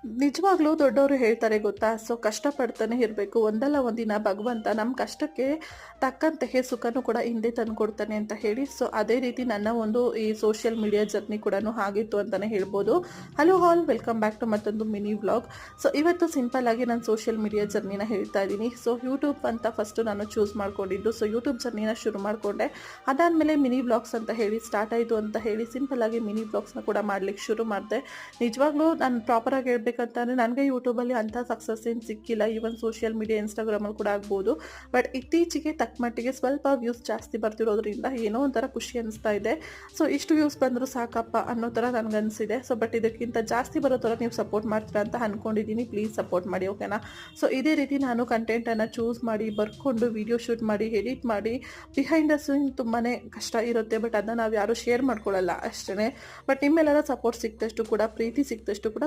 ನಿಜವಾಗ್ಲೂ ದೊಡ್ಡವರು ಹೇಳ್ತಾರೆ ಗೊತ್ತಾ? ಸೊ ಕಷ್ಟಪಡ್ತಾನೆ ಇರಬೇಕು. ಒಂದಲ್ಲ ಒಂದಿನ ಭಗವಂತ ನಮ್ಮ ಕಷ್ಟಕ್ಕೆ ತಕ್ಕಂತೆಯೇ ಸುಖನೂ ಕೂಡ ಹಿಂದೆ ತಂದುಕೊಡ್ತಾನೆ ಅಂತ ಹೇಳಿ. ಸೊ ಅದೇ ರೀತಿ ನನ್ನ ಒಂದು ಈ ಸೋಷಿಯಲ್ ಮೀಡಿಯಾ ಜರ್ನಿ ಕೂಡ ಆಗಿತ್ತು ಅಂತಲೇ ಹೇಳ್ಬೋದು. Hello all, welcome back to ಮತ್ತೊಂದು ಮಿನಿ ವ್ಲಾಗ್. ಸೊ ಇವತ್ತು ಸಿಂಪಲ್ ಆಗಿ ನಾನು ಸೋಷಿಯಲ್ ಮೀಡಿಯಾ ಜರ್ನಿನ ಹೇಳ್ತಾ ಇದ್ದೀನಿ. ಸೊ ಯೂಟ್ಯೂಬ್ ಅಂತ ಫಸ್ಟು ನಾನು ಚೂಸ್ ಮಾಡ್ಕೊಂಡಿದ್ದು. ಸೊ ಯೂಟ್ಯೂಬ್ ಜರ್ನಿನ ಶುರು ಮಾಡಿಕೊಂಡೆ. ಅದಾದಮೇಲೆ ಮಿನಿ ವ್ಲಾಗ್ಸ್ ಅಂತ ಹೇಳಿ ಸ್ಟಾರ್ಟ್ ಆಯಿತು ಅಂತ ಹೇಳಿ ಸಿಂಪಲ್ ಆಗಿ ಮಿನಿ ವ್ಲಾಗ್ಸ್ನ ಕೂಡ ಮಾಡ್ಲಿಕ್ಕೆ ಶುರು ಮಾಡಿದೆ. ನಿಜವಾಗ್ಲೂ ನಾನು ಪ್ರಾಪರಾಗಿ ಹೇಳ್ಬೇಕಂತಂದರೆ ನನಗೆ ಯೂಟ್ಯೂಬಲ್ಲಿ ಅಂಥ ಸಕ್ಸಸ್ ಏನು ಸಿಕ್ಕಿಲ್ಲ. ಈವನ್ ಸೋಷಿಯಲ್ ಮೀಡಿಯಾ ಇನ್ಸ್ಟಾಗ್ರಾಮಲ್ಲಿ ಕೂಡ ಆಗ್ಬೋದು. ಬಟ್ ಇತ್ತೀಚೆಗೆ ತಕ್ಕ ಮಟ್ಟಿಗೆ ಸ್ವಲ್ಪ ವ್ಯೂಸ್ ಜಾಸ್ತಿ ಬರ್ತಿರೋದ್ರಿಂದ ಏನೋ ಒಂಥರ ಖುಷಿ ಅನಿಸ್ತಾ ಇದೆ. ಸೊ ಇಷ್ಟು ವ್ಯೂಸ್ ಬಂದರೂ ಸಾಕಪ್ಪ ಅನ್ನೋ ಥರ ನನಗನ್ಸಿದೆ. ಸೊ ಬಟ್ ಇದಕ್ಕಿಂತ ಜಾಸ್ತಿ ಬರೋ ಥರ ನೀವು ಸಪೋರ್ಟ್ ಮಾಡ್ತೀರಾ ಅಂತ ಅಂದ್ಕೊಂಡಿದ್ದೀನಿ. ಪ್ಲೀಸ್ ಸಪೋರ್ಟ್ ಮಾಡಿ, ಓಕೆನಾ? ಸೊ ಇದೇ ರೀತಿ ನಾನು ಕಂಟೆಂಟನ್ನು ಚೂಸ್ ಮಾಡಿ ಬರ್ಕೊಂಡು ವಿಡಿಯೋ ಶೂಟ್ ಮಾಡಿ ಎಡಿಟ್ ಮಾಡಿ ಬಿಹೈಂಡ್ ದ ಸೀನ್ ತುಂಬಾ ಕಷ್ಟ ಇರುತ್ತೆ. ಬಟ್ ಅದನ್ನು ನಾವು ಯಾರೂ ಶೇರ್ ಮಾಡ್ಕೊಳ್ಳಲ್ಲ ಅಷ್ಟೇ. ಬಟ್ ನಿಮ್ಮೆಲ್ಲರ ಸಪೋರ್ಟ್ ಸಿಕ್ತಷ್ಟು ಕೂಡ, ಪ್ರೀತಿ ಸಿಕ್ತಷ್ಟು ಕೂಡ